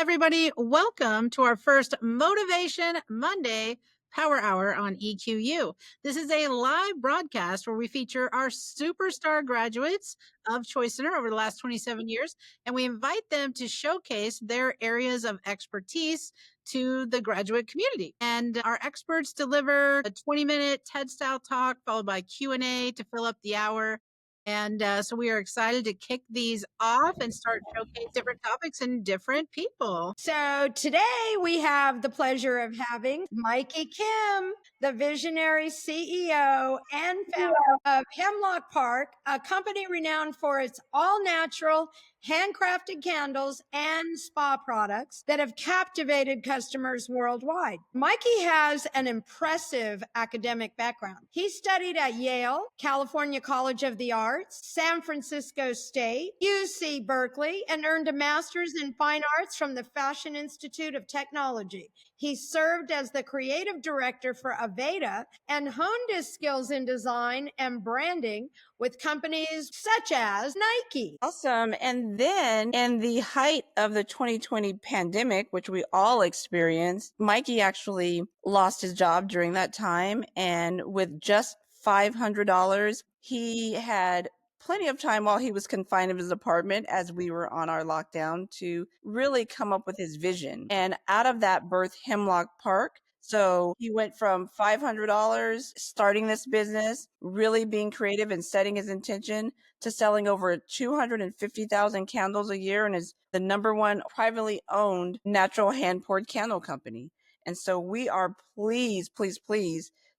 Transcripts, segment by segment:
everybody. Welcome to our first Motivation Monday Power Hour on EQU. This is a live broadcast where we feature our superstar graduates of Choice Center over the last 27 years, and we invite them to showcase their areas of expertise to the graduate community. And our experts deliver a 20-minute TED-style talk followed by Q&A to fill up the hour. And so we are excited to kick these off and start showcasing different topics and different people. So today we have the pleasure of having Mikey Kim, the visionary CEO and founder of Hemlock Park, a company renowned for its all-natural, handcrafted candles and spa products that have captivated customers worldwide. Mikey has an impressive academic background. He studied at Yale, California College of the Arts, San Francisco State, UC Berkeley, and earned a master's in fine arts from the Fashion Institute of Technology. He served as the creative director for Aveda and honed his skills in design and branding with companies such as Nike. Awesome. And then in the height of the 2020 pandemic, which we all experienced, Mikey actually lost his job during that time. And with just $500, he had plenty of time while he was confined in his apartment as we were on our lockdown to really come up with his vision. And out of that birthed Hemlock Park. So he went from $500 starting this business, really being creative and setting his intention, to selling over 250,000 candles a year, and is the number one privately owned natural hand poured candle company. And so we are pleased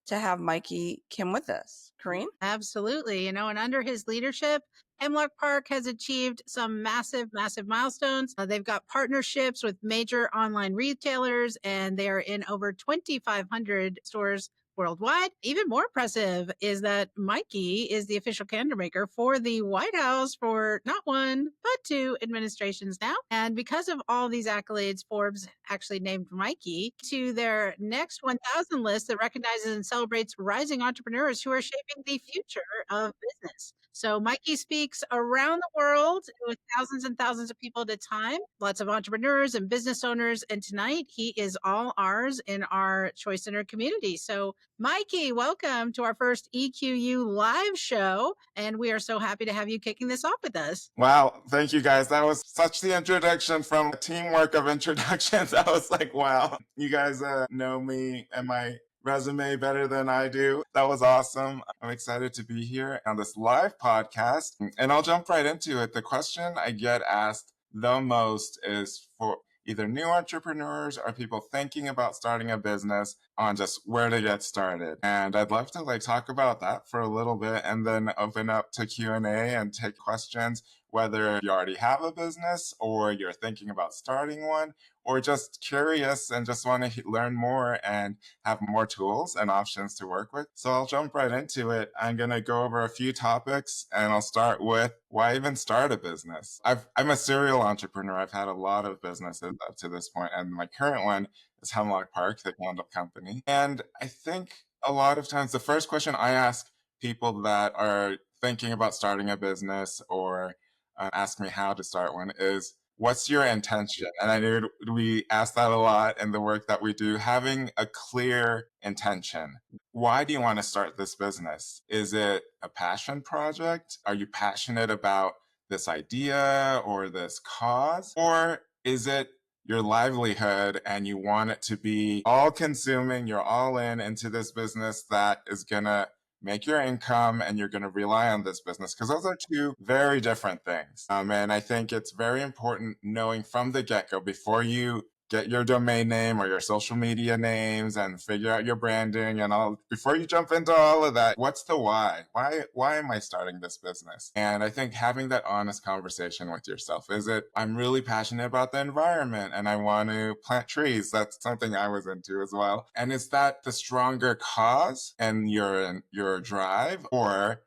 to have Mikey Kim with us. Corrine? Absolutely. And under his leadership, Hemlock Park has achieved some massive milestones. They've got partnerships with major online retailers, and they are in over 2,500 stores worldwide. Even more impressive is that Mikey is the official candle maker for the White House for not one, but two administrations now. And because of all these accolades, Forbes actually named Mikey to their next 1,000 list that recognizes and celebrates rising entrepreneurs who are shaping the future of business. So Mikey speaks around the world with thousands and thousands of people at a time, lots of entrepreneurs and business owners. And tonight he is all ours in our Choice Center community. So Mikey, welcome to our first EQU live show. And we are so happy to have you kicking this off with us. Wow. Thank you guys. That was such the introduction from a teamwork of introductions. I was like, wow, you guys know me and my resume better than I do. That was awesome. I'm excited to be here on this live podcast, and I'll jump right into it. The question I get asked the most is for either new entrepreneurs or people thinking about starting a business on just where to get started. And I'd love to talk about that for a little bit and then open up to Q&A and take questions, whether you already have a business or you're thinking about starting one, or just curious and just want to learn more and have more tools and options to work with. So I'll jump right into it. I'm going to go over a few topics, and I'll start with why even start a business. I'm a serial entrepreneur. I've had a lot of businesses up to this point, and my current one is Hemlock Park, the candle company. And I think a lot of times the first question I ask people that are thinking about starting a business or ask me how to start one is, what's your intention? And I know we ask that a lot in the work that we do, having a clear intention. Why do you want to start this business? Is it a passion project? Are you passionate about this idea or this cause? Or is it your livelihood and you want it to be all consuming, you're all in into this business that is going to make your income and you're going to rely on this business? Because those are two very different things. And I think it's very important knowing from the get-go, before you get your domain name or your social media names and figure out your branding and all, before you jump into all of that, what's the why? Why am I starting this business? And I think having that honest conversation with yourself, is it, I'm really passionate about the environment and I want to plant trees. That's something I was into as well. And is that the stronger cause and your drive? Or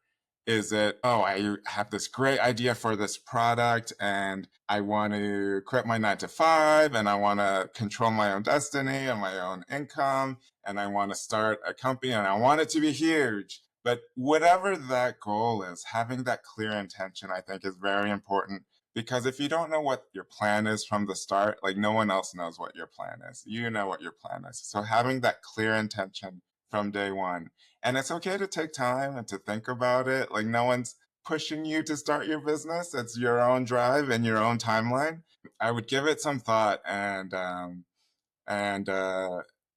is it, oh, I have this great idea for this product and I want to quit my 9 to 5 and I want to control my own destiny and my own income and I want to start a company and I want it to be huge. But whatever that goal is, having that clear intention, I think, is very important Because if you don't know what your plan is from the start, like no one else knows what your plan is. You know what your plan is. So having that clear intention from day one. And it's okay to take time and to think about it. Like no one's pushing you to start your business. It's your own drive and your own timeline. I would give it some thought and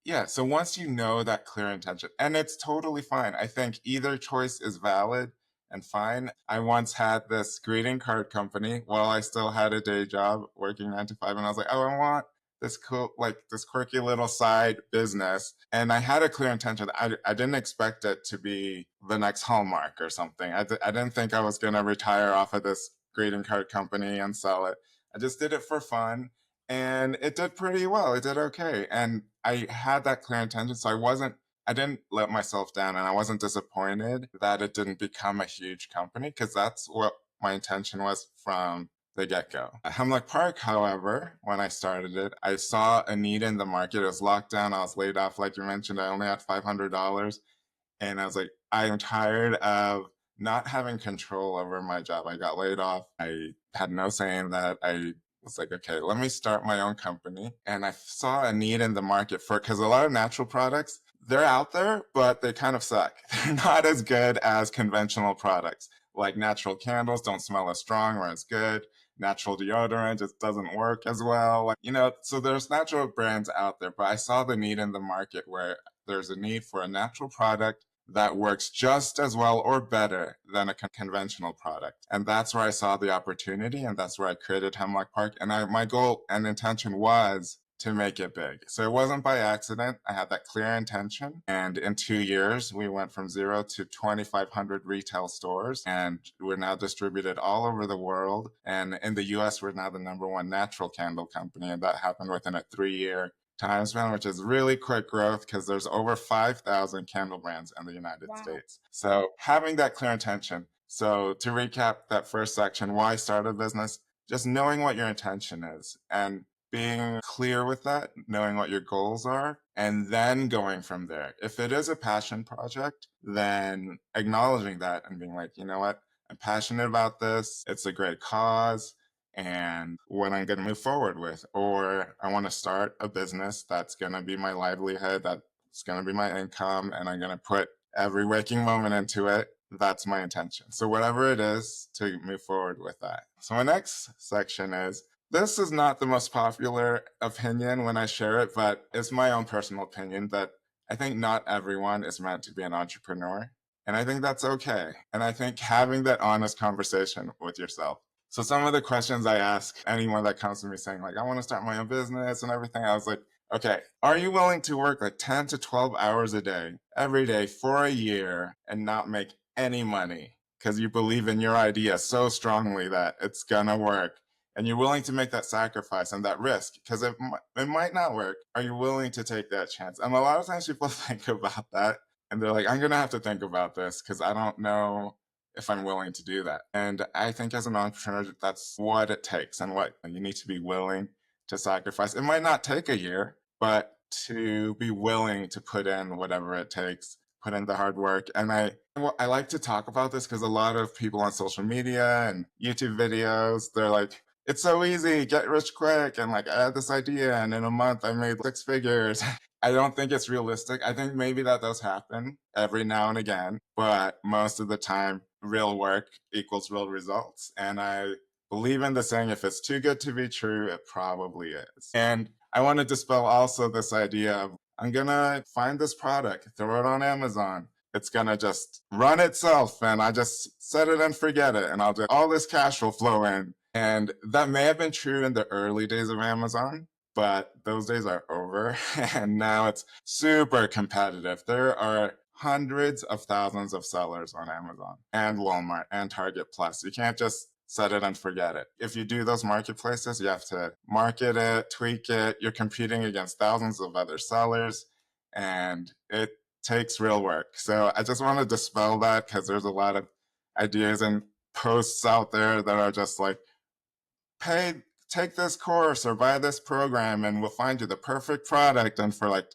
yeah, so once you know that clear intention, and it's totally fine. I think either choice is valid and fine. I once had this greeting card company while I still had a day job working 9 to 5, and I was like, oh, I want this cool, like this quirky little side business. And I had a clear intention. I didn't expect it to be the next Hallmark or something. I didn't think I was going to retire off of this greeting card company and sell it. I just did it for fun and it did pretty well. It did okay. And I had that clear intention. So I didn't let myself down and I wasn't disappointed that it didn't become a huge company because that's what my intention was from the get-go. At Hemlock Park, however, when I started it, I saw a need in the market. It was locked down. I was laid off. Like you mentioned, I only had $500. And I was like, I am tired of not having control over my job. I got laid off. I had no say in that. I was like, okay, let me start my own company. And I saw a need in the market for, because a lot of natural products, they're out there, but they kind of suck. They're not as good as conventional products. Like natural candles don't smell as strong or as good. Natural deodorant just doesn't work as well. Like, so there's natural brands out there, but I saw the need in the market where there's a need for a natural product that works just as well or better than a conventional product. And that's where I saw the opportunity, and that's where I created Hemlock Park. And my goal and intention was to make it big. So it wasn't by accident. I had that clear intention. And in 2 years, we went from 0 to 2,500 retail stores. And we're now distributed all over the world. And in the US, we're now the #1 natural candle company. And that happened within a 3-year time span, which is really quick growth because there's over 5,000 candle brands in the United States. So having that clear intention. So to recap that first section, why start a business? Just knowing what your intention is and being clear with that, knowing what your goals are, and then going from there. If it is a passion project, then acknowledging that and being like, you know what, I'm passionate about this. It's a great cause and what I'm going to move forward with. Or I want to start a business that's going to be my livelihood, that's going to be my income, and I'm going to put every waking moment into it. That's my intention. So whatever it is, to move forward with that. So my next section is, this is not the most popular opinion when I share it, but it's my own personal opinion that I think not everyone is meant to be an entrepreneur. And I think that's okay. And I think having that honest conversation with yourself. So some of the questions I ask anyone that comes to me saying like, I want to start my own business and everything, I was like, okay, are you willing to work like 10 to 12 hours a day, every day for a year and not make any money because you believe in your idea so strongly that it's gonna work? And you're willing to make that sacrifice and that risk because it might not work. Are you willing to take that chance? And a lot of times people think about that and they're like, I'm going to have to think about this because I don't know if I'm willing to do that. And I think as an entrepreneur, that's what it takes and what you need to be willing to sacrifice. It might not take a year, but to be willing to put in whatever it takes, put in the hard work. And I like to talk about this because a lot of people on social media and YouTube videos, they're like, it's so easy, get rich quick. And like, I had this idea and in a month I made 6 figures. I don't think it's realistic. I think maybe that does happen every now and again, but most of the time, real work equals real results. And I believe in the saying, if it's too good to be true, it probably is. And I want to dispel also this idea of, I'm going to find this product, throw it on Amazon. It's going to just run itself and I just set it and forget it. And all this cash will flow in. And that may have been true in the early days of Amazon, but those days are over. And now it's super competitive. There are hundreds of thousands of sellers on Amazon and Walmart and Target Plus. You can't just set it and forget it. If you do those marketplaces, you have to market it, tweak it. You're competing against thousands of other sellers and it takes real work. So I just want to dispel that because there's a lot of ideas and posts out there that are just like, take this course or buy this program and we'll find you the perfect product. And for like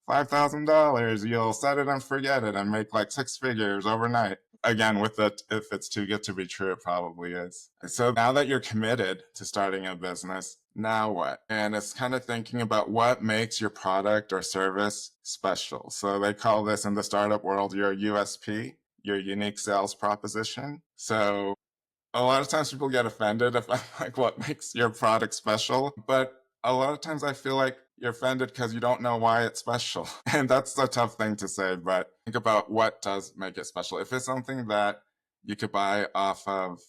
$5,000, you'll set it and forget it and make like 6 figures overnight. again, with it, if it's too good to be true, it probably is. So now that you're committed to starting a business, now what? And it's kind of thinking about what makes your product or service special. So they call this in the startup world your USP, your unique sales proposition. So a lot of times people get offended if I'm like, what makes your product special? But a lot of times I feel like you're offended because you don't know why it's special. And that's a tough thing to say, but think about what does make it special. If it's something that you could buy off of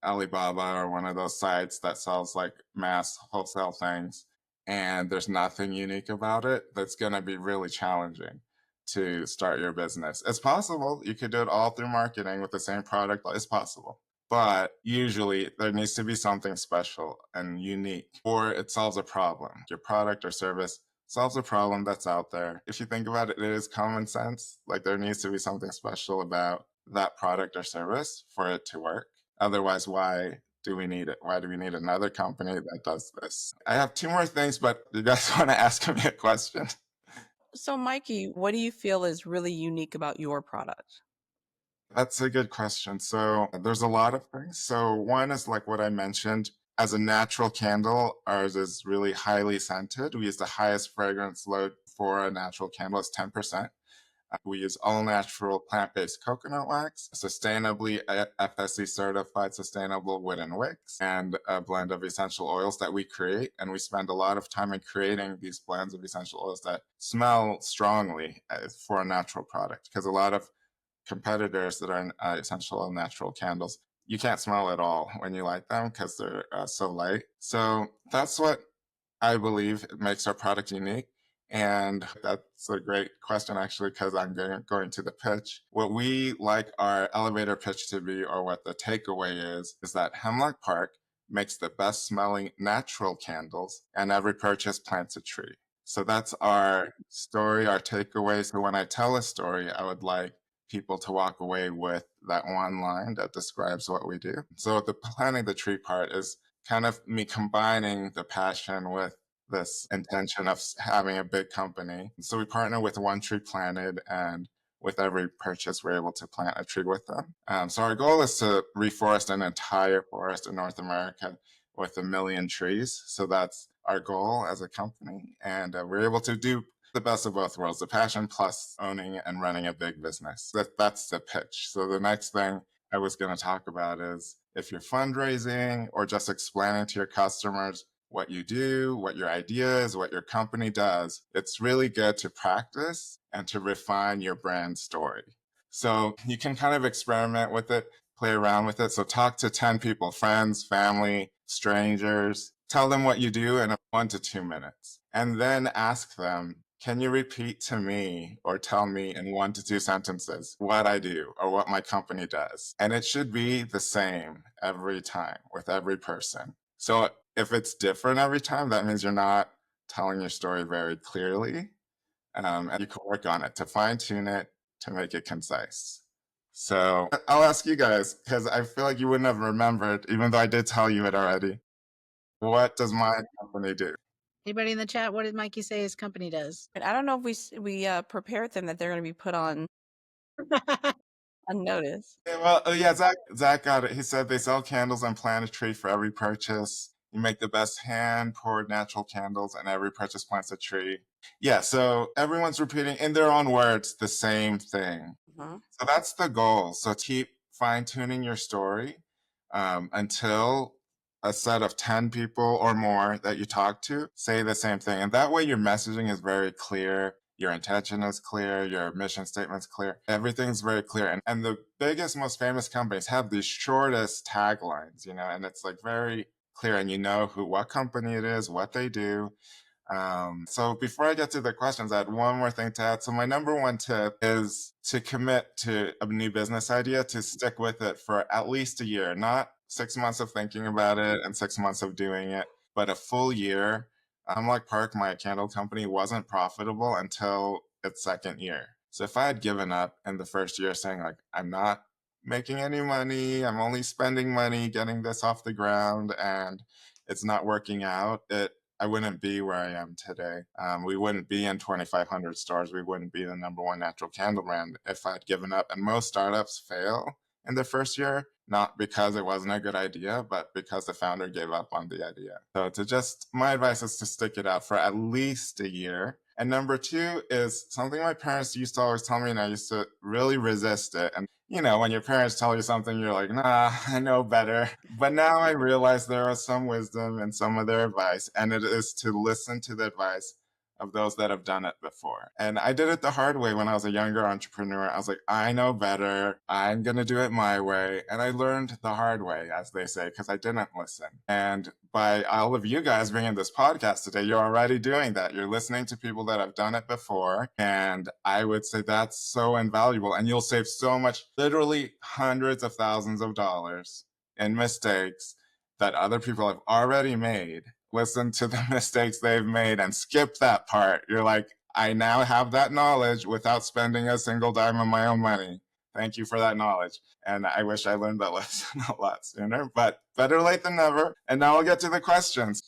Alibaba or one of those sites that sells like mass wholesale things, and there's nothing unique about it, that's going to be really challenging to start your business. It's possible you could do it all through marketing with the same product. It's possible. But usually there needs to be something special and unique, or it solves a problem. Your product or service solves a problem that's out there. If you think about it, it is common sense. Like there needs to be something special about that product or service for it to work. Otherwise, why do we need it? Why do we need another company that does this? I have two more things, but you guys want to ask me a question? So, Mikey, what do you feel is really unique about your product? That's a good question. So there's a lot of things. So one is like what I mentioned. As a natural candle, ours is really highly scented. We use the highest fragrance load for a natural candle. It's 10%. We use all natural plant-based coconut wax, sustainably FSC certified sustainable wooden wicks, and a blend of essential oils that we create. And we spend a lot of time in creating these blends of essential oils that smell strongly for a natural product. Because a lot of competitors that are essential and natural candles, you can't smell at all when you light them because they're so light. So that's what I believe makes our product unique. And that's a great question, actually, because I'm going to the pitch. What we like our elevator pitch to be, or what the takeaway is that Hemlock Park makes the best smelling natural candles, and every purchase plants a tree. So that's our story, our takeaway. So when I tell a story, I would like people to walk away with that one line that describes what we do. So the planting the tree part is kind of me combining the passion with this intention of having a big company. So we partner with One Tree Planted, and with every purchase, we're able to plant a tree with them. So our goal is to reforest an entire forest in North America with 1 million trees. So that's our goal as a company. And we're able to do the best of both worlds, the passion plus owning and running a big business. That's the pitch. So the next thing I was going to talk about is if you're fundraising or just explaining to your customers what you do, what your idea is, what your company does, it's really good to practice and to refine your brand story. So you can kind of experiment with it, play around with it. So talk to 10 people, friends, family, strangers, tell them what you do in 1 to 2 minutes, and then ask them, can you repeat to me or tell me in 1 to 2 sentences what I do or what my company does? And it should be the same every time with every person. So if it's different every time, that means you're not telling your story very clearly. And you can work on it to fine tune it to make it concise. So I'll ask you guys, because I feel like you wouldn't have remembered, even though I did tell you it already. What does my company do? Anybody in the chat, what did Mikey say his company does? And I don't know if we prepared them that they're going to be put on notice. Yeah, well, yeah, Zach got it. He said they sell candles and plant a tree for every purchase. You make the best hand-poured natural candles, and every purchase plants a tree. Yeah, so everyone's repeating in their own words the same thing. Mm-hmm. So that's the goal. So keep fine-tuning your story until a set of 10 people or more that you talk to say the same thing. And that way your messaging is very clear. Your intention is clear. Your mission statement's clear. Everything's very clear. And the biggest, most famous companies have these shortest taglines, and it's like very clear, and you know what company it is, what they do. So before I get to the questions, I had one more thing to add. So my number one tip is to commit to a new business idea, to stick with it for at least a year, not 6 months of thinking about it and 6 months of doing it, but a full year. Hemlock Park, my candle company, wasn't profitable until its second year. So if I had given up in the first year saying like, I'm not making any money, I'm only spending money getting this off the ground, and it's not working out, I wouldn't be where I am today. We wouldn't be in 2,500 stores. We wouldn't be the #1 natural candle brand if I'd given up. And most startups fail in the first year, not because it wasn't a good idea, but because the founder gave up on the idea. So my advice is to stick it out for at least a year. And number two is something my parents used to always tell me, and I used to really resist it. And when your parents tell you something, you're like, nah, I know better. But now I realize there is some wisdom in some of their advice, and it is to listen to the advice of those that have done it before. And I did it the hard way when I was a younger entrepreneur. I was like, I know better. I'm going to do it my way. And I learned the hard way, as they say, because I didn't listen. And by all of you guys being in this podcast today, you're already doing that. You're listening to people that have done it before. And I would say that's so invaluable. And you'll save so much, literally hundreds of thousands of dollars in mistakes that other people have already made. Listen to the mistakes they've made and skip that part. You're like, I now have that knowledge without spending a single dime of my own money. Thank you for that knowledge. And I wish I learned that lesson a lot sooner, but better late than never. And now I'll get to the questions.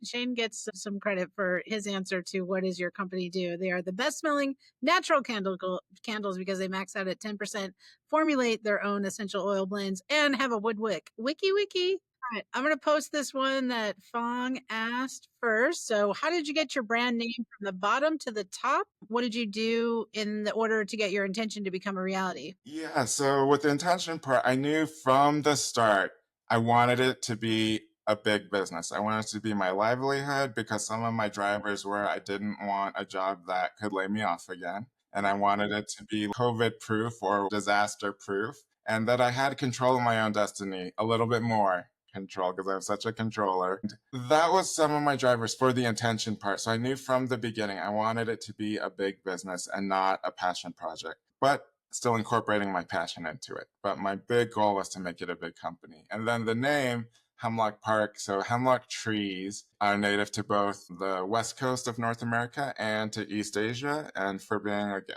Shane gets some credit for his answer to what does your company do? They are the best smelling natural candles because they max out at 10%, formulate their own essential oil blends, and have a wood wick. Wiki. All right, I'm going to post this one that Fong asked first. So how did you get your brand name from the bottom to the top? What did you do in the order to get your intention to become a reality? Yeah, so with the intention part, I knew from the start, I wanted it to be a big business. I wanted it to be my livelihood because some of my drivers were I didn't want a job that could lay me off again. And I wanted it to be COVID proof or disaster proof, and that I had control of my own destiny a little bit more control because I'm such a controller. That was some of my drivers for the intention part. So I knew from the beginning I wanted it to be a big business and not a passion project, but still incorporating my passion into it. But my big goal was to make it a big company. And then the name Hemlock Park. So hemlock trees are native to both the west coast of North America and to East Asia. And for being like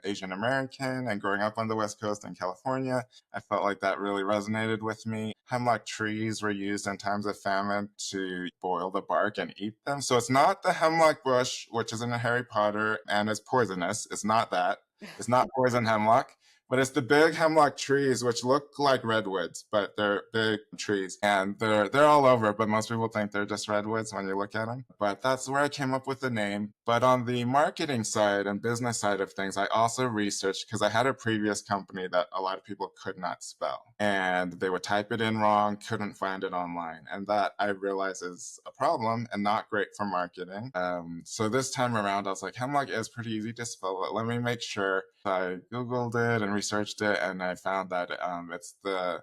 Asian American and growing up on the west coast in California, I felt like that really resonated with me. Hemlock trees were used in times of famine to boil the bark and eat them. So it's not the hemlock bush, which is in Harry Potter and is poisonous. It's not that. It's not poison hemlock. But it's the big hemlock trees, which look like redwoods, but they're big trees. And they're all over, but most people think they're just redwoods when you look at them. But that's where I came up with the name. But on the marketing side and business side of things, I also researched because I had a previous company that a lot of people could not spell. And they would type it in wrong, couldn't find it online. And that I realized is a problem and not great for marketing. So this time around, I was like, hemlock is pretty easy to spell, but let me make sure. I Googled it and researched it, and I found that it's the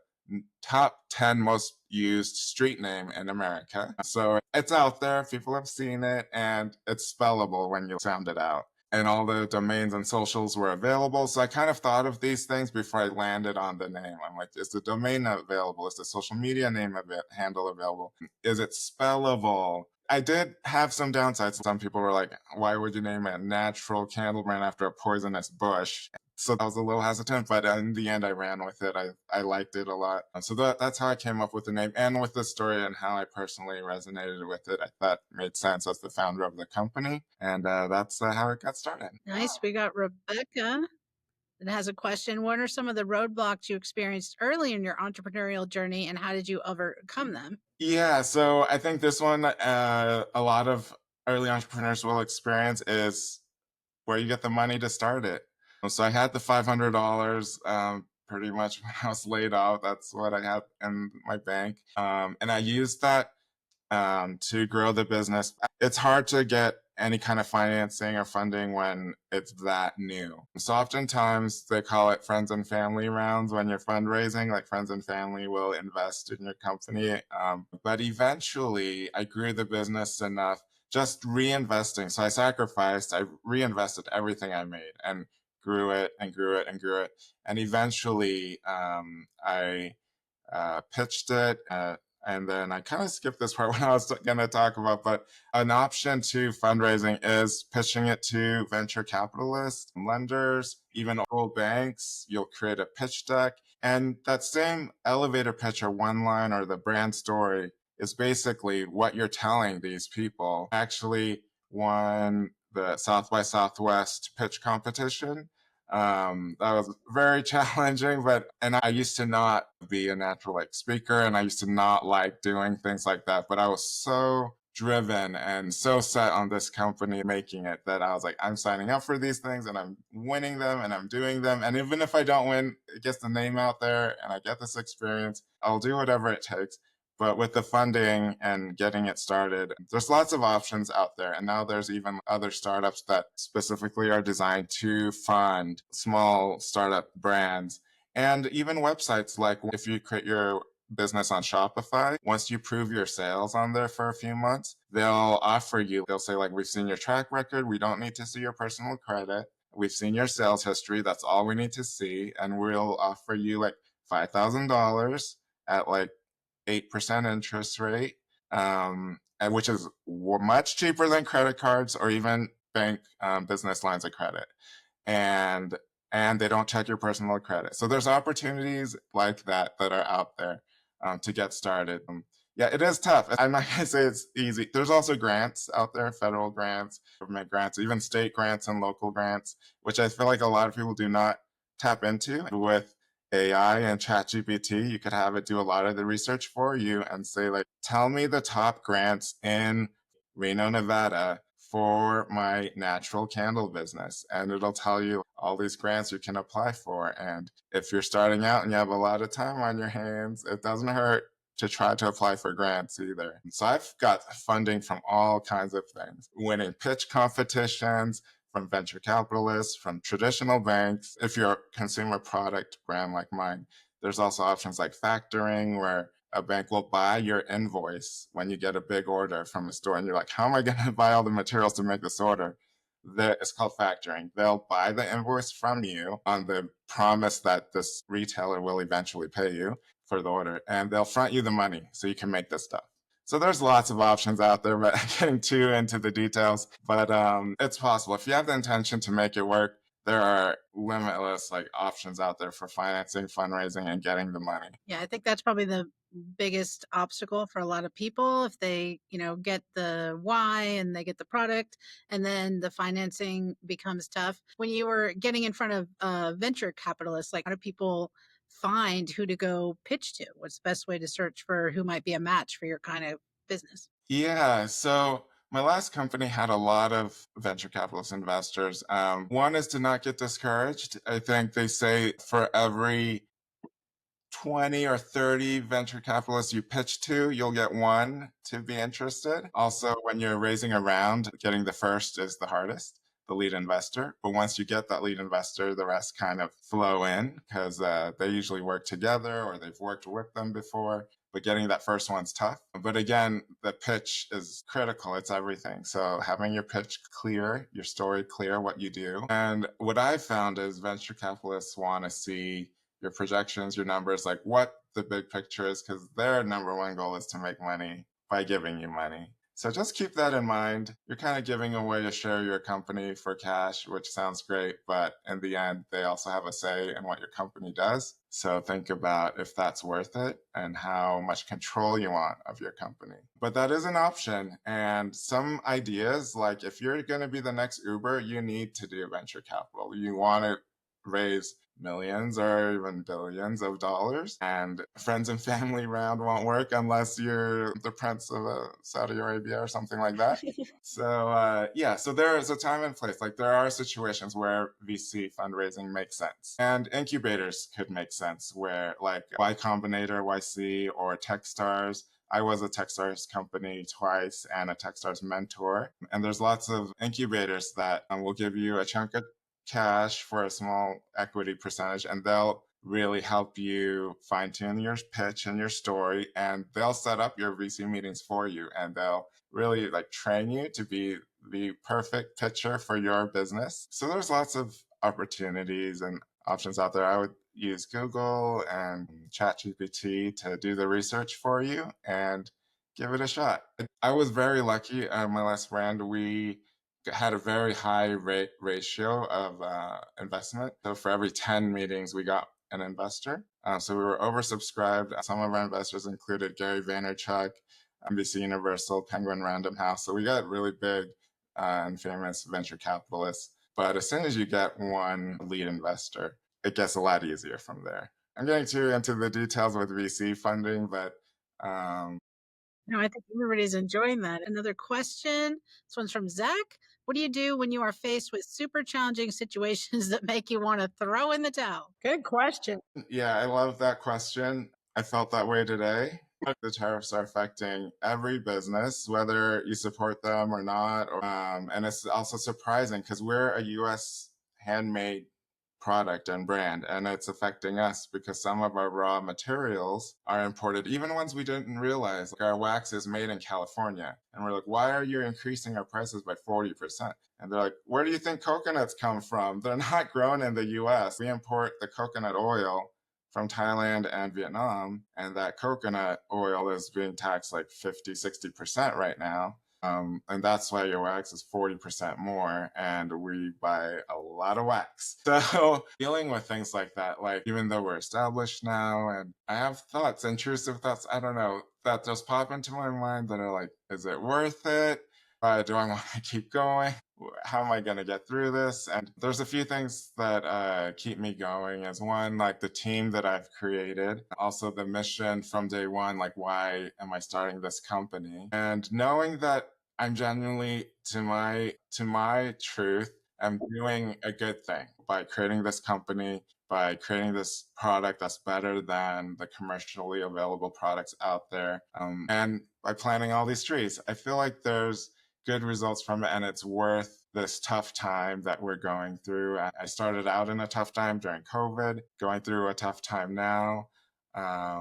top 10 most used street name in America. So it's out there, people have seen it, and it's spellable when you sound it out. And all the domains and socials were available. So I kind of thought of these things before I landed on the name. I'm like, is the domain available? Is the social media name handle available? Is it spellable? I did have some downsides. Some people were like, why would you name a natural candle brand after a poisonous bush? So I was a little hesitant, but in the end, I ran with it. I liked it a lot. So that's how I came up with the name and with the story and how I personally resonated with it. I thought made sense as the founder of the company. And that's how it got started. Nice. We got Rebecca that has a question. What are some of the roadblocks you experienced early in your entrepreneurial journey and how did you overcome them? Yeah, so I think this one, a lot of early entrepreneurs will experience is where you get the money to start it. So I had the $500 pretty much when I was laid off. That's what I had in my bank. And I used that to grow the business. It's hard to get any kind of financing or funding when it's that new. So oftentimes they call it friends and family rounds when you're fundraising, like friends and family will invest in your company. But eventually I grew the business enough just reinvesting. So I reinvested everything I made and grew it and grew it and grew it. And eventually I pitched it. And then I kind of skipped this part when I was going to talk about, but an option to fundraising is pitching it to venture capitalists, lenders, even old banks. You'll create a pitch deck. And that same elevator pitch or one line or the brand story is basically what you're telling these people. I actually won the South by Southwest pitch competition. That was very challenging, and I used to not be a natural speaker, and I used to not like doing things like that, but I was so driven and so set on this company making it that I was like, I'm signing up for these things and I'm winning them and I'm doing them. And even if I don't win, it gets the name out there and I get this experience. I'll do whatever it takes. But with the funding and getting it started, there's lots of options out there. And now there's even other startups that specifically are designed to fund small startup brands and even websites. Like if you create your business on Shopify, once you prove your sales on there for a few months, they'll say, like, we've seen your track record. We don't need to see your personal credit. We've seen your sales history. That's all we need to see. And we'll offer you like $5,000 at like 8% interest rate, which is much cheaper than credit cards or even bank business lines of credit. And they don't check your personal credit. So there's opportunities like that are out there to get started. Yeah, it is tough. I'm not going to say it's easy. There's also grants out there, federal grants, government grants, even state grants and local grants, which I feel like a lot of people do not tap into. With AI and ChatGPT, you could have it do a lot of the research for you and say, like, tell me the top grants in Reno, Nevada for my natural candle business. And it'll tell you all these grants you can apply for. And if you're starting out and you have a lot of time on your hands, it doesn't hurt to try to apply for grants either. So I've got funding from all kinds of things, winning pitch competitions, from venture capitalists, from traditional banks. If you're a consumer product brand like mine, there's also options like factoring, where a bank will buy your invoice when you get a big order from a store and you're like, how am I going to buy all the materials to make this order? It's called factoring. They'll buy the invoice from you on the promise that this retailer will eventually pay you for the order, and they'll front you the money so you can make this stuff. So there's lots of options out there, but getting too into the details, but it's possible. If you have the intention to make it work, there are limitless options out there for financing, fundraising, and getting the money. Yeah, I think that's probably the biggest obstacle for a lot of people. If they, get the why and they get the product, and then the financing becomes tough. When you were getting in front of venture capitalists, how do people find who to go pitch to? What's the best way to search for who might be a match for your kind of business? Yeah, so my last company had a lot of venture capitalist investors. One is to not get discouraged. I think they say for every 20 or 30 venture capitalists you pitch to, you'll get one to be interested. Also, when you're raising a round, getting the first is the hardest, the lead investor. But once you get that lead investor, the rest kind of flow in because they usually work together or they've worked with them before. But getting that first one's tough. But again, the pitch is critical. It's everything. So having your pitch clear, your story clear, what you do. And what I've found is venture capitalists want to see your projections, your numbers, like what the big picture is, because their number one goal is to make money by giving you money. So just keep that in mind. You're kind of giving away a share of your company for cash, which sounds great, but in the end, they also have a say in what your company does. So think about if that's worth it and how much control you want of your company. But that is an option. And some ideas, like if you're going to be the next Uber, you need to do venture capital. You want to raise millions or even billions of dollars, and friends and family round won't work unless you're the prince of Saudi Arabia or something like that. So there is a time and place. There are situations where VC fundraising makes sense, and incubators could make sense, where Y Combinator, YC, or Techstars. I was a Techstars company twice and a Techstars mentor, and there's lots of incubators that will give you a chunk of cash for a small equity percentage, and they'll really help you fine tune your pitch and your story, and they'll set up your VC meetings for you, and they'll really train you to be the perfect pitcher for your business. So there's lots of opportunities and options out there. I would use Google and ChatGPT to do the research for you and give it a shot. I was very lucky at my last brand. We had a very high ratio of investment. So for every 10 meetings, we got an investor. So we were oversubscribed. Some of our investors included Gary Vaynerchuk, NBC Universal, Penguin Random House. So we got really big and famous venture capitalists. But as soon as you get one lead investor, it gets a lot easier from there. I'm getting too into the details with VC funding, but no, I think everybody's enjoying that. Another question. This one's from Zach. What do you do when you are faced with super challenging situations that make you want to throw in the towel? Good question. yeah, I love that question. I felt that way today. The tariffs are affecting every business, whether you support them or not. And it's also surprising because we're a U.S. handmade product and brand, and it's affecting us because some of our raw materials are imported, even ones we didn't realize. Like our wax is made in California, and we're like, why are you increasing our prices by 40%? And they're like, where do you think coconuts come from? They're not grown in the US. We import the coconut oil from Thailand and Vietnam, and that coconut oil is being taxed like 50-60% right now. And that's why your wax is 40% more, and we buy a lot of wax. So dealing with things like that, like even though we're established now, and I have thoughts, intrusive thoughts, I don't know, that just pop into my mind that are like, is it worth it? Do I want to keep going? How am I going to get through this? And there's a few things that keep me going. As one, like the team that I've created, also the mission from day one, like why am I starting this company? And knowing that I'm genuinely, to my truth, I'm doing a good thing by creating this company, by creating this product that's better than the commercially available products out there, and by planting all these trees. I feel like there's good results from it, and it's worth this tough time that we're going through. I started out in a tough time during COVID, going through a tough time now.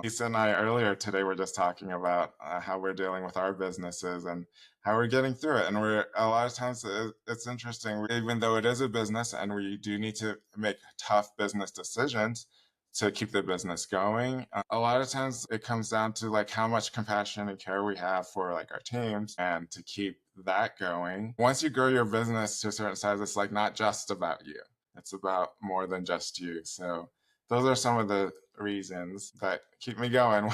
Lisa and I earlier today were just talking about how we're dealing with our businesses and how we're getting through it. And we're a lot of times it's interesting, even though it is a business and we do need to make tough business decisions to keep the business going. A lot of times it comes down to like how much compassion and care we have for like our teams and to keep that going. Once you grow your business to a certain size, it's like not just about you. It's about more than just you. So those are some of the reasons that keep me going.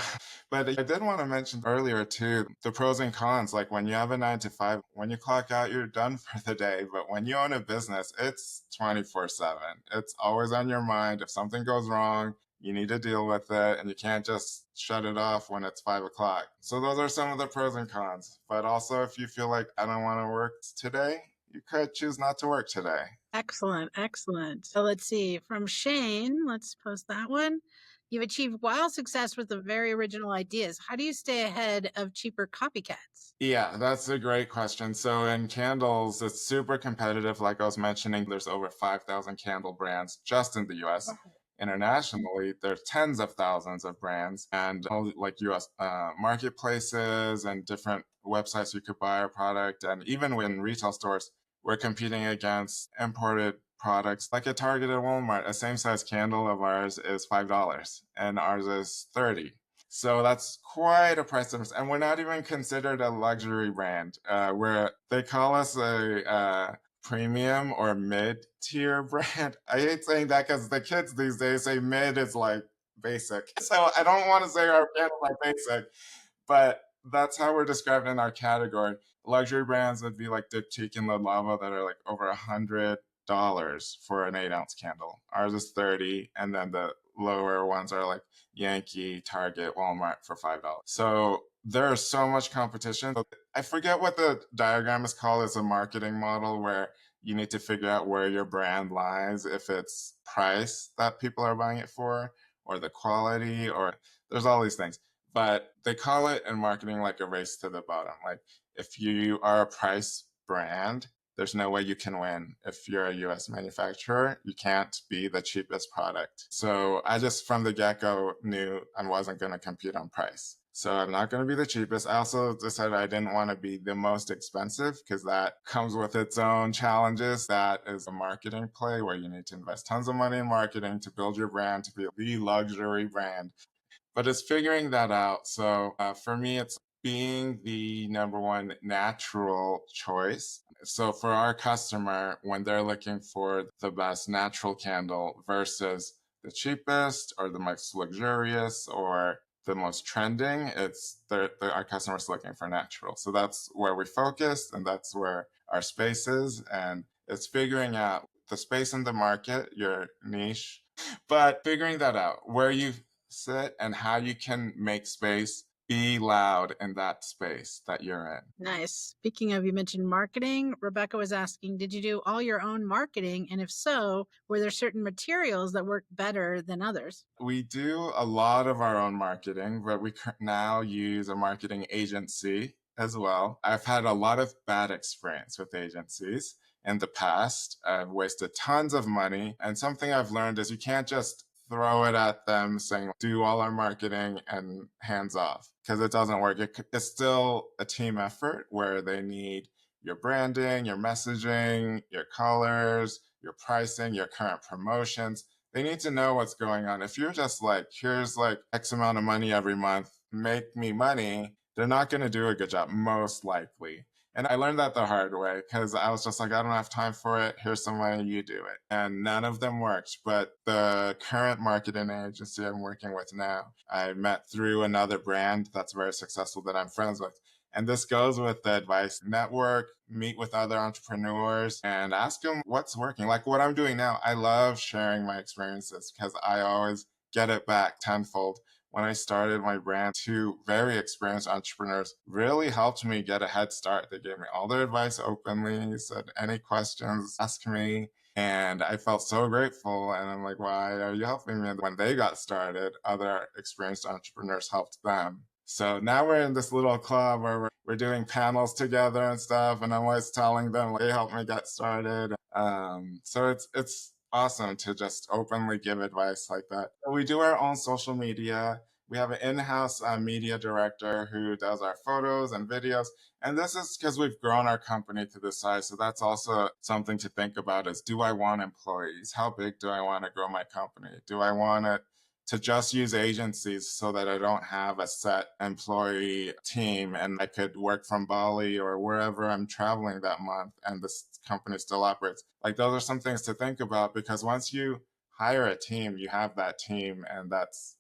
But I did want to mention earlier too, the pros and cons. Like when you have a 9 to 5, when you clock out, you're done for the day. But when you own a business, it's 24/7. It's always on your mind. If something goes wrong, you need to deal with it, and you can't just shut it off when it's 5 o'clock. So those are some of the pros and cons. But also, if you feel like I don't want to work today, you could choose not to work today. Excellent, excellent. So let's see. From Shane, let's post that one. You've achieved wild success with the very original ideas. How do you stay ahead of cheaper copycats? Yeah, that's a great question. So in candles, it's super competitive. Like I was mentioning, there's over 5,000 candle brands just in the US. Internationally, there's tens of thousands of brands, and like US marketplaces and different websites you could buy our product. And even in retail stores, we're competing against imported products like at Target and Walmart. A same size candle of ours is $5 and ours is 30. So that's quite a price difference. And we're not even considered a luxury brand. Where they call us a premium or mid-tier brand. I hate saying that because the kids these days say mid is like basic. So I don't want to say our candles are basic, but that's how we're described in our category. Luxury brands would be like Diptyque and La Lava that are like over $100 for an 8-ounce candle. Ours is 30, and then the lower ones are like Yankee, Target, Walmart for $5. So there's so much competition. I forget what the diagram is called. It's a marketing model where you need to figure out where your brand lies, if it's price that people are buying it for, or the quality, or there's all these things. But they call it in marketing like a race to the bottom. Like if you are a price brand, there's no way you can win. If you're a US manufacturer, you can't be the cheapest product. So I just from the get-go knew I wasn't going to compete on price. So I'm not going to be the cheapest. I also decided I didn't want to be the most expensive because that comes with its own challenges. That is a marketing play where you need to invest tons of money in marketing to build your brand to be the luxury brand. But it's figuring that out. So for me, it's being the number one natural choice. So for our customer, when they're looking for the best natural candle versus the cheapest or the most luxurious or the most trending. It's our customers looking for natural. So that's where we focus, and that's where our space is. And it's figuring out the space in the market, your niche, but figuring that out, where you sit and how you can make space be loud in that space that you're in. Nice. Speaking of, you mentioned marketing. Rebecca was asking, did you do all your own marketing? And if so, were there certain materials that work better than others? We do a lot of our own marketing, but we now use a marketing agency as well. I've had a lot of bad experience with agencies in the past. I've wasted tons of money. And something I've learned is you can't just throw it at them saying, do all our marketing and hands off, because it doesn't work. It's still a team effort where they need your branding, your messaging, your colors, your pricing, your current promotions. They need to know what's going on. If you're just like, here's like X amount of money every month, make me money, they're not going to do a good job, most likely. And I learned that the hard way because I was just like, I don't have time for it. Here's some money, you do it. And none of them worked. But the current marketing agency I'm working with now, I met through another brand that's very successful that I'm friends with. And this goes with the advice: network, meet with other entrepreneurs, and ask them what's working. Like what I'm doing now, I love sharing my experiences because I always get it back tenfold. When I started my brand, two very experienced entrepreneurs really helped me get a head start. They gave me all their advice openly, said, any questions, ask me. And I felt so grateful. And I'm like, why are you helping me? And when they got started, other experienced entrepreneurs helped them. So now we're in this little club where we're doing panels together and stuff. And I'm always telling them, like, they helped me get started. So it's awesome to just openly give advice like that. We do our own social media. We have an in-house media director who does our photos and videos. And this is because we've grown our company to this size. So that's also something to think about is, do I want employees? How big do I want to grow my company? Do I want it to just use agencies so that I don't have a set employee team and I could work from Bali or wherever I'm traveling that month and this company still operates? Like, those are some things to think about, because once you hire a team, you have that team and that's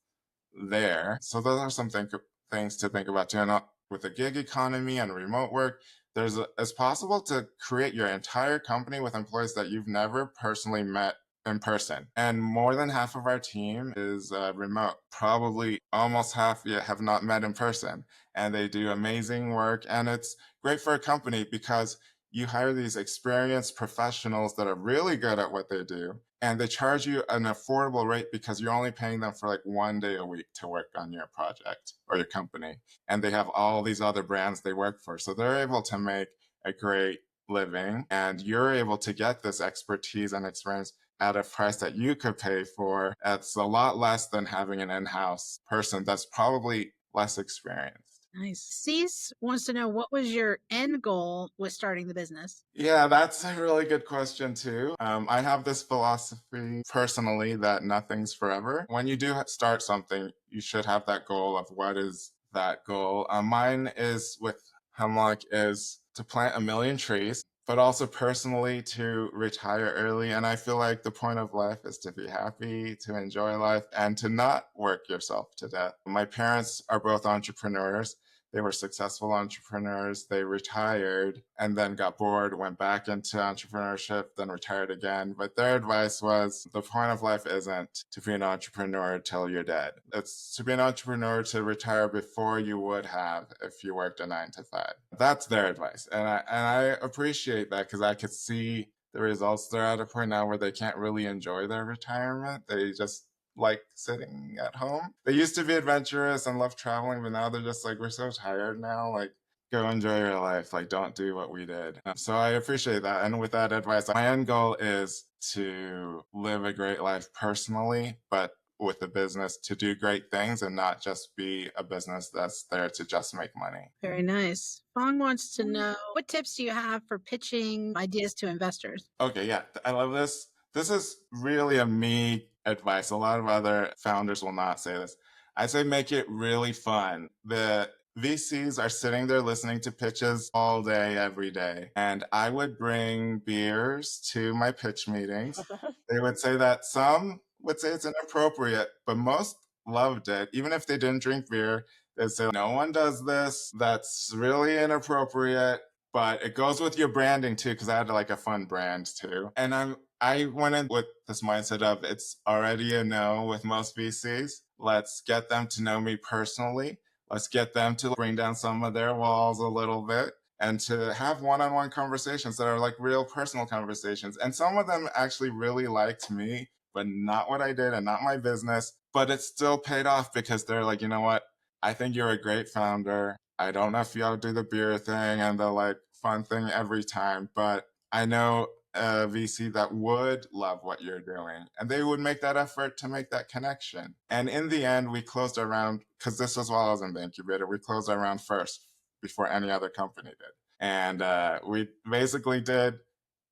there. So those are some things to think about too. And with the gig economy and remote work, it's possible to create your entire company with employees that you've never personally met in person. And more than half of our team is remote. Probably almost half yet have not met in person. And they do amazing work. And it's great for a company because you hire these experienced professionals that are really good at what they do, and they charge you an affordable rate because you're only paying them for like 1 day a week to work on your project or your company. And they have all these other brands they work for. So they're able to make a great living, and you're able to get this expertise and experience at a price that you could pay for. It's a lot less than having an in-house person that's probably less experienced. Nice. Cease wants to know, what was your end goal with starting the business? Yeah, that's a really good question too. I have this philosophy personally that nothing's forever. When you do start something, you should have that goal of what is that goal. Mine is with Hemlock is to plant 1 million trees, but also personally to retire early. And I feel like the point of life is to be happy, to enjoy life, and to not work yourself to death. My parents are both entrepreneurs. They were successful entrepreneurs. They retired and then got bored, went back into entrepreneurship, then retired again. But their advice was, the point of life isn't to be an entrepreneur till you're dead. It's to be an entrepreneur to retire before you would have if you worked a 9 to 5. That's their advice. And I appreciate that because I could see the results. They're at a point now where they can't really enjoy their retirement. They just like sitting at home. They used to be adventurous and love traveling, but now they're just like, we're so tired now. Like, go enjoy your life. Like, don't do what we did. So I appreciate that. And with that advice, my end goal is to live a great life personally, but with the business to do great things and not just be a business that's there to just make money. Very nice. Fong wants to know, what tips do you have for pitching ideas to investors? Okay, yeah, I love this. This is really a me advice. A lot of other founders will not say this. I say make it really fun. The VCs are sitting there listening to pitches all day, every day. And I would bring beers to my pitch meetings. They would say that some would say it's inappropriate, but most loved it. Even if they didn't drink beer, they'd say, no one does this. That's really inappropriate. But it goes with your branding too, because I had like a fun brand too. And I went in with this mindset of it's already a no with most VCs. Let's get them to know me personally. Let's get them to bring down some of their walls a little bit and to have one-on-one conversations that are like real personal conversations. And some of them actually really liked me, but not what I did and not my business. But it still paid off because they're like, you know what? I think you're a great founder. I don't know if y'all do the beer thing and the like fun thing every time, but I know a VC that would love what you're doing and they would make that effort to make that connection. And in the end, we closed our round because this was while I was in the incubator. We closed our round first before any other company did. And we basically did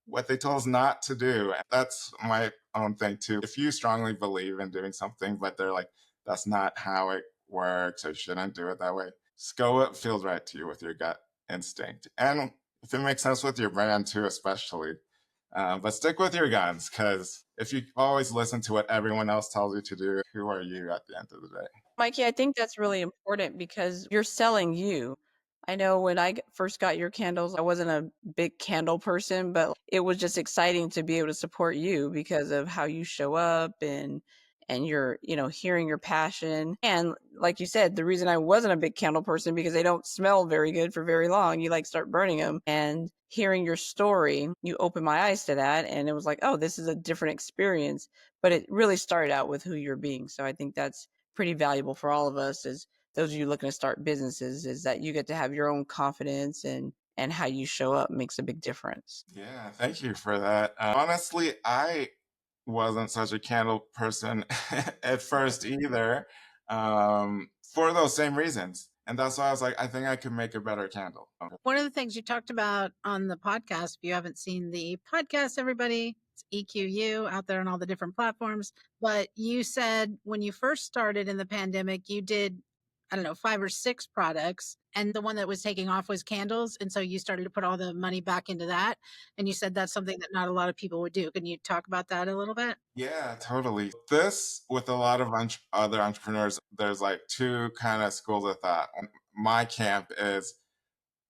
what they told us not to do. That's my own thing too. If you strongly believe in doing something, but they're like, that's not how it works, or shouldn't do it that way, just go what feels right to you with your gut instinct. And if it makes sense with your brand too, especially. But stick with your guns, because if you always listen to what everyone else tells you to do, who are you at the end of the day? Mikey, I think that's really important because you're selling you. I know when I first got your candles, I wasn't a big candle person, but it was just exciting to be able to support you because of how you show up and you're, hearing your passion. And like you said, the reason I wasn't a big candle person because they don't smell very good for very long. You like start burning them. And hearing your story, you opened my eyes to that. And it was like, oh, this is a different experience. But it really started out with who you're being. So I think that's pretty valuable for all of us as those of you looking to start businesses, is that you get to have your own confidence and how you show up makes a big difference. Yeah, thank you for that. Honestly, I wasn't such a candle person at first either, for those same reasons. And that's why I was like, I think I could make a better candle. One of the things you talked about on the podcast, if you haven't seen the podcast, everybody, it's EQU out there on all the different platforms. But you said when you first started in the pandemic, you did, I don't know, 5 or 6 products. And the one that was taking off was candles. And so you started to put all the money back into that. And you said that's something that not a lot of people would do. Can you talk about that a little bit? Yeah, totally. This, with a lot of other entrepreneurs, there's like two kind of schools of thought. My camp is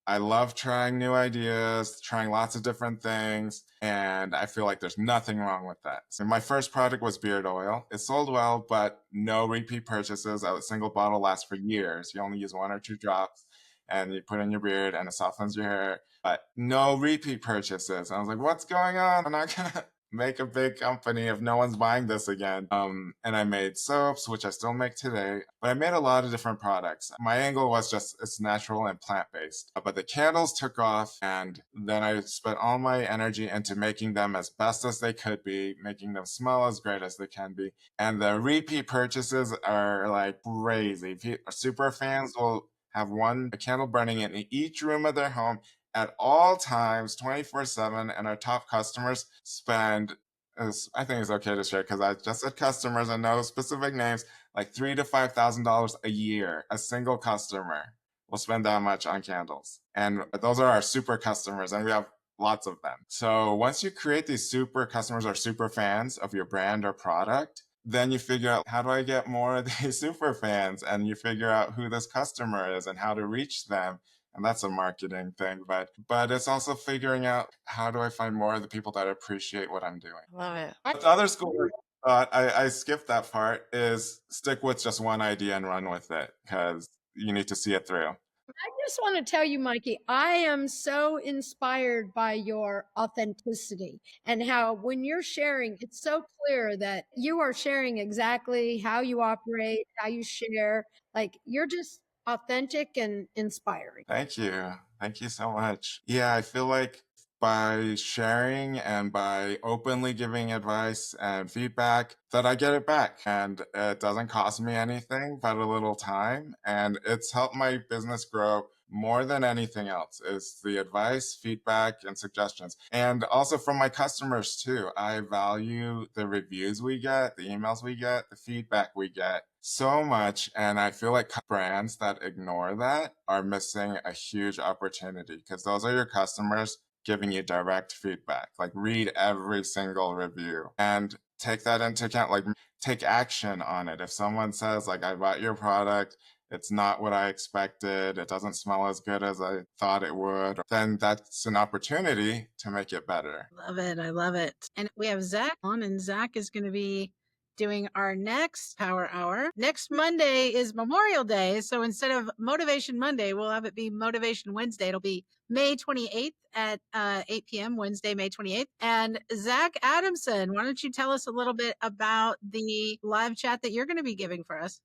I love trying new ideas, trying lots of different things, and I feel like there's nothing wrong with that. So my first product was beard oil. It sold well, but no repeat purchases. A single bottle lasts for years. You only use 1 or 2 drops, and you put in your beard, and it softens your hair. But no repeat purchases. And I was like, what's going on? I'm not gonna make a big company if no one's buying this again. And I made soaps, which I still make today, but I made a lot of different products. My angle was just it's natural and plant-based, but the candles took off, and then I spent all my energy into making them as best as they could be, making them smell as great as they can be. And the repeat purchases are like crazy. Super fans will have one candle burning in each room of their home at all times, 24/7, and our top customers spend, I think it's okay to share because I just said customers and no specific names, like $3,000 to $5,000 a year. A single customer will spend that much on candles, and those are our super customers, and we have lots of them. So once you create these super customers or super fans of your brand or product, then you figure out, how do I get more of these super fans? And you figure out who this customer is and how to reach them. And that's a marketing thing, but it's also figuring out, how do I find more of the people that appreciate what I'm doing. Love it. But the other school of thought, I skipped that part, is stick with just one idea and run with it, because you need to see it through. I just want to tell you, Mikey, I am so inspired by your authenticity and how when you're sharing, it's so clear that you are sharing exactly how you operate, how you share. Like you're just authentic and inspiring. Thank you. Thank you so much. Yeah, I feel like by sharing and by openly giving advice and feedback, that I get it back. And it doesn't cost me anything but a little time. And it's helped my business grow more than anything else, is the advice, feedback, and suggestions. And also from my customers too. I value the reviews we get, the emails we get, the feedback we get so much. And I feel like brands that ignore that are missing a huge opportunity, because those are your customers giving you direct feedback. Like, read every single review and take that into account. Like, take action on it. If someone says, like, I bought your product, it's not what I expected, it doesn't smell as good as I thought it would, then that's an opportunity to make it better. Love it. I love it. And we have Zach on, and Zach is going to be doing our next Power Hour. Next Monday is Memorial Day. So instead of Motivation Monday, we'll have it be Motivation Wednesday. It'll be May 28th at 8 p.m., Wednesday, May 28th. And Zach Adamson, why don't you tell us a little bit about the live chat that you're going to be giving for us?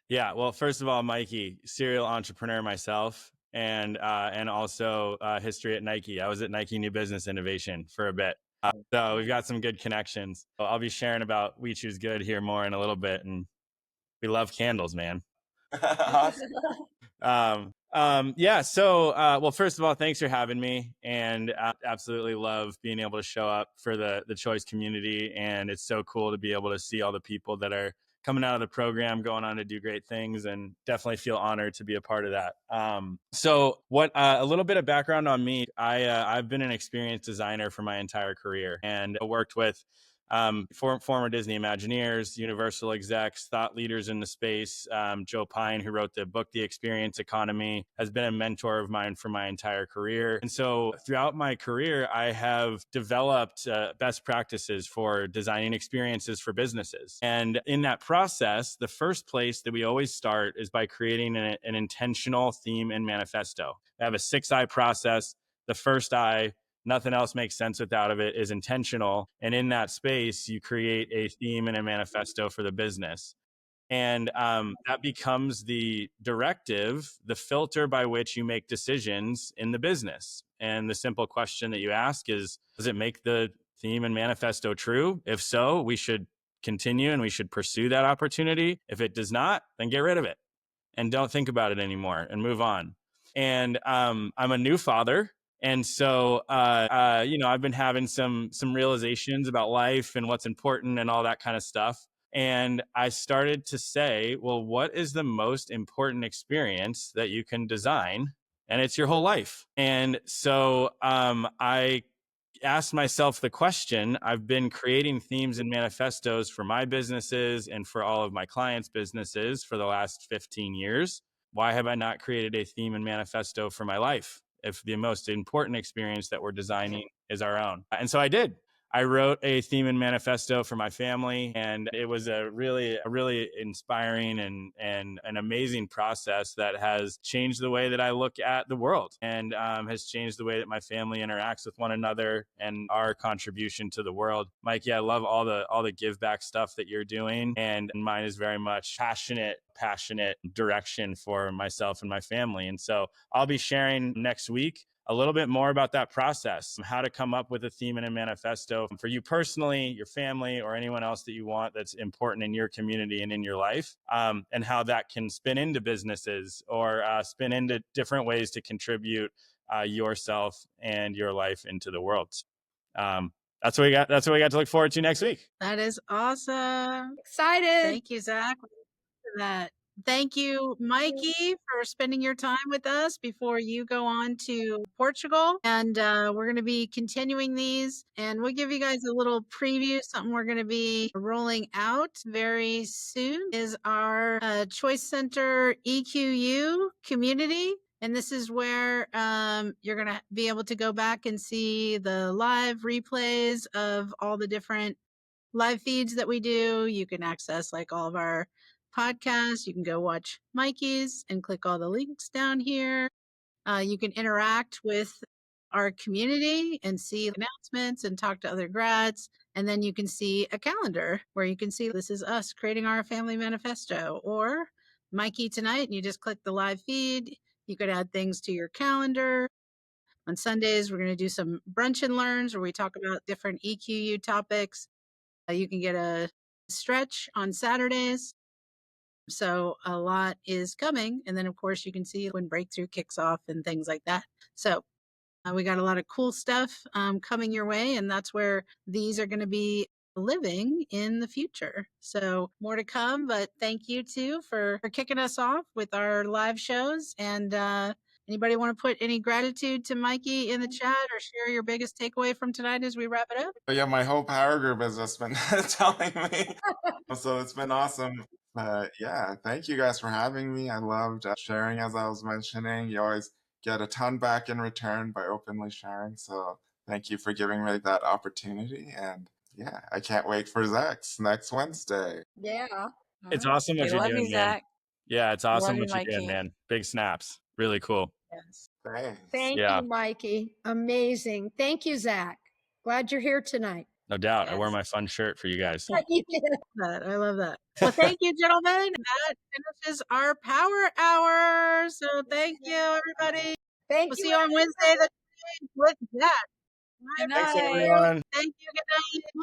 Yeah, well, first of all, Mikey, serial entrepreneur myself, and also history at Nike. I was at Nike New Business Innovation for a bit. So we've got some good connections. I'll be sharing about We Choose Good here more in a little bit. And we love candles, man. Yeah. So, well, first of all, thanks for having me, and I absolutely love being able to show up for the Choice community. And it's so cool to be able to see all the people that are coming out of the program, going on to do great things, and definitely feel honored to be a part of that. So what, a little bit of background on me, I've been an experienced designer for my entire career, and I worked with former Disney Imagineers, Universal execs, thought leaders in the space. Joe Pine, who wrote the book, The Experience Economy, has been a mentor of mine for my entire career. And so throughout my career, I have developed best practices for designing experiences for businesses. And in that process, the first place that we always start is by creating an intentional theme and manifesto. I have a 6I process. The first I, nothing else makes sense without it, is intentional. And in that space, you create a theme and a manifesto for the business. And that becomes the directive, the filter by which you make decisions in the business. And the simple question that you ask is, does it make the theme and manifesto true? If so, we should continue and we should pursue that opportunity. If it does not, then get rid of it and don't think about it anymore and move on. And I'm a new father. And so, I've been having some realizations about life and what's important and all that kind of stuff. And I started to say, well, what is the most important experience that you can design? And it's your whole life. And so I asked myself the question. I've been creating themes and manifestos for my businesses and for all of my clients' businesses for the last 15 years. Why have I not created a theme and manifesto for my life if the most important experience that we're designing is our own? And so I did. I wrote a theme and manifesto for my family, and it was a really inspiring and an amazing process that has changed the way that I look at the world, and has changed the way that my family interacts with one another and our contribution to the world. Mikey, I love all the give back stuff that you're doing, and mine is very much passionate direction for myself and my family. And so I'll be sharing next week a little bit more about that process, how to come up with a theme and a manifesto for you personally, your family, or anyone else that you want that's important in your community and in your life, and how that can spin into businesses or spin into different ways to contribute yourself and your life into the world. That's what we got. That's what we got to look forward to next week. That is awesome. Excited. Thank you, Zach, for that. Thank you, Mikey, for spending your time with us before you go on to Portugal. And we're going to be continuing these, and we'll give you guys a little preview. Something we're going to be rolling out very soon is our ChoiceCenter EQU community. And this is where you're going to be able to go back and see the live replays of all the different live feeds that we do. You can access like all of our podcasts. You can go watch Mikey's and click all the links down here. You can interact with our community and see announcements and talk to other grads. And then you can see a calendar where you can see this is us creating our family manifesto, or Mikey tonight, and you just click the live feed. You could add things to your calendar. On Sundays, we're going to do some brunch and learns where we talk about different EQU topics. You can get a stretch on Saturdays. So a lot is coming. And then, of course, you can see when Breakthrough kicks off and things like that. So we got a lot of cool stuff coming your way. And that's where these are going to be living in the future. So more to come. But thank you, too, for kicking us off with our live shows and Anybody want to put any gratitude to Mikey in the chat or share your biggest takeaway from tonight as we wrap it up? But yeah, my whole power group has just been telling me. So it's been awesome. Yeah, thank you guys for having me. I loved sharing, as I was mentioning. You always get a ton back in return by openly sharing. So thank you for giving me that opportunity. And yeah, I can't wait for Zach's next Wednesday. Yeah. It's awesome what We you're love doing, you, man. Zach. Yeah, it's Love awesome you, what you're doing, Mikey. man. Big snaps. Really cool. Yes. Thanks. Thank Yeah. you, Mikey. Amazing. Thank you, Zach. Glad you're here tonight. No doubt. I wore Yes. my fun shirt for you guys. You did. I love that. Well, thank you, gentlemen. That finishes our power hour. So thank you, everybody. Thank We'll you. see you on Wednesday the 20th with that. Good Thanks, night. everyone. Thank you. Good night.